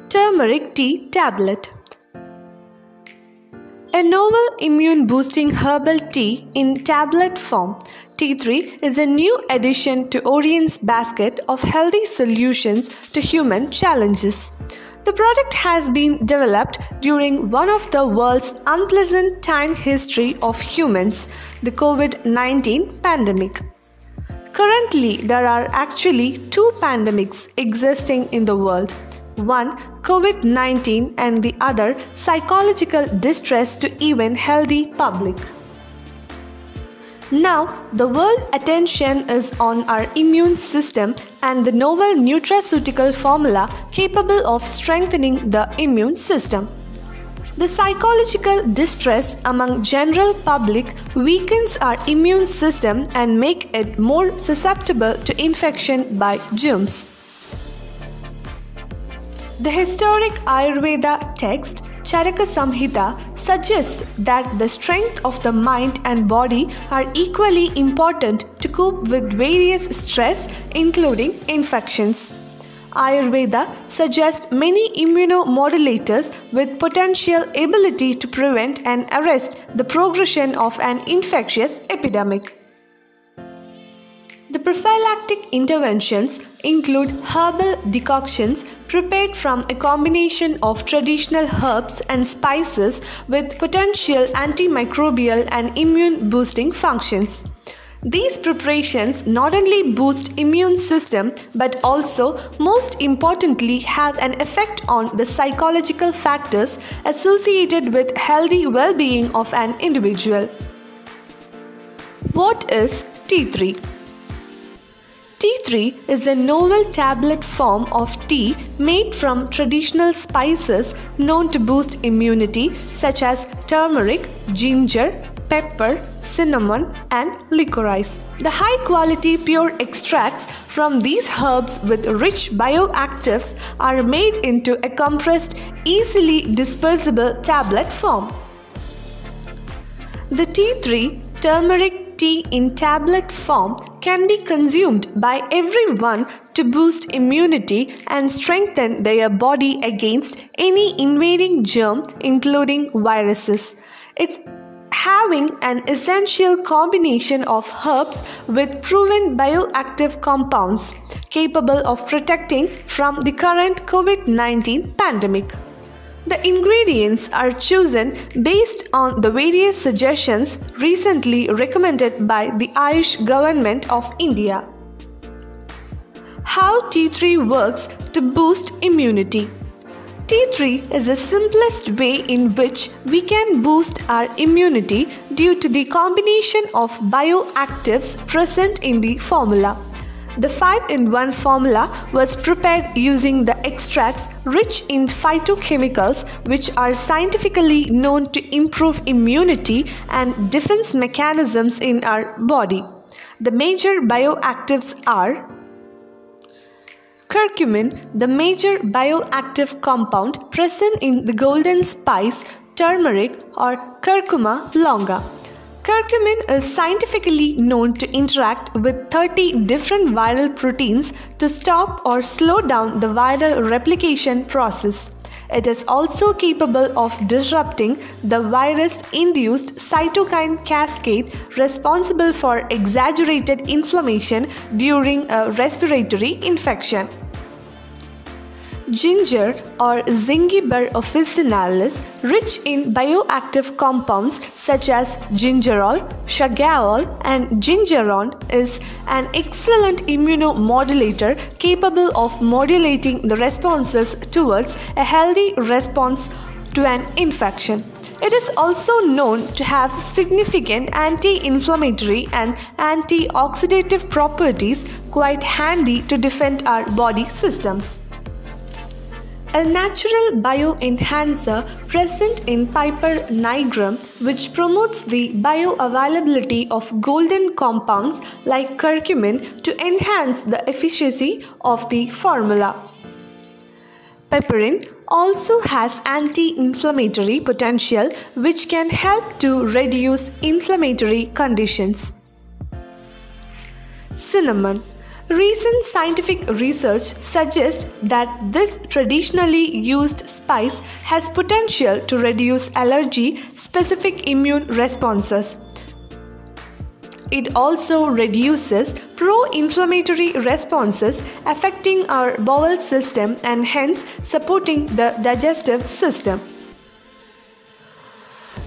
Turmeric tea tablet. A novel immune-boosting herbal tea in tablet form, Tea Tree is a new addition to Orion's basket of healthy solutions to human challenges. The product has been developed during one of the world's unpleasant time history of humans, the COVID-19 pandemic. Currently, there are actually two pandemics existing in the world. One, COVID-19, and the other, psychological distress to even healthy public. Now, the world attention is on our immune system and the novel nutraceutical formula capable of strengthening the immune system. The psychological distress among general public weakens our immune system and make it more susceptible to infection by germs. The historic Ayurveda text Charaka Samhita suggests that the strength of the mind and body are equally important to cope with various stress, including infections. Ayurveda suggests many immunomodulators with potential ability to prevent and arrest the progression of an infectious epidemic. The prophylactic interventions include herbal decoctions prepared from a combination of traditional herbs and spices with potential antimicrobial and immune-boosting functions. These preparations not only boost immune system but also, most importantly, have an effect on the psychological factors associated with healthy well-being of an individual. What is tea tree? Tea tree is a novel tablet form of tea made from traditional spices known to boost immunity such as turmeric, ginger, pepper, cinnamon, and licorice. The high-quality pure extracts from these herbs with rich bioactives are made into a compressed, easily dispersible tablet form. The tea tree turmeric tea in tablet form can be consumed by everyone to boost immunity and strengthen their body against any invading germ, including viruses. It's having an essential combination of herbs with proven bioactive compounds capable of protecting from the current COVID-19 pandemic. The ingredients are chosen based on the various suggestions recently recommended by the Ayush Government of India. How tea tree works to boost immunity. Tea tree is the simplest way in which we can boost our immunity due to the combination of bioactives present in the formula. The 5-in-1 formula was prepared using the extracts rich in phytochemicals which are scientifically known to improve immunity and defense mechanisms in our body. The major bioactives are curcumin, the major bioactive compound present in the golden spice turmeric or Curcuma longa. Curcumin is scientifically known to interact with 30 different viral proteins to stop or slow down the viral replication process. It is also capable of disrupting the virus-induced cytokine cascade responsible for exaggerated inflammation during a respiratory infection. Ginger or Zingiber officinalis, rich in bioactive compounds such as gingerol, shagaol, and gingeron, is an excellent immunomodulator capable of modulating the responses towards a healthy response to an infection. It is also known to have significant anti-inflammatory and antioxidative properties quite handy to defend our body systems. A natural bioenhancer present in Piper nigrum which promotes the bioavailability of golden compounds like curcumin to enhance the efficacy of the formula. Piperine also has anti-inflammatory potential which can help to reduce inflammatory conditions. Cinnamon. Recent scientific research suggests that this traditionally used spice has potential to reduce allergy-specific immune responses. It also reduces pro-inflammatory responses affecting our bowel system and hence supporting the digestive system.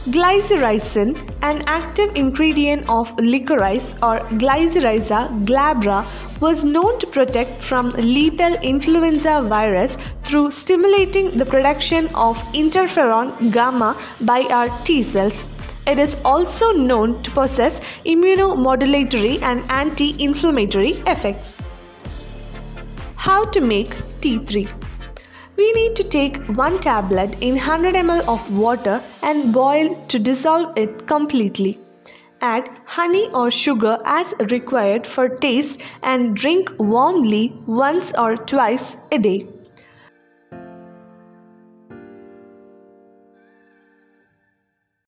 Glycyrrhizin, an active ingredient of licorice or Glycyrrhiza glabra, was known to protect from lethal influenza virus through stimulating the production of interferon gamma by our T cells. It is also known to possess immunomodulatory and anti-inflammatory effects. How to make tea tree? We need to take 1 tablet in 100 ml of water and boil to dissolve it completely. Add honey or sugar as required for taste and drink warmly once or twice a day.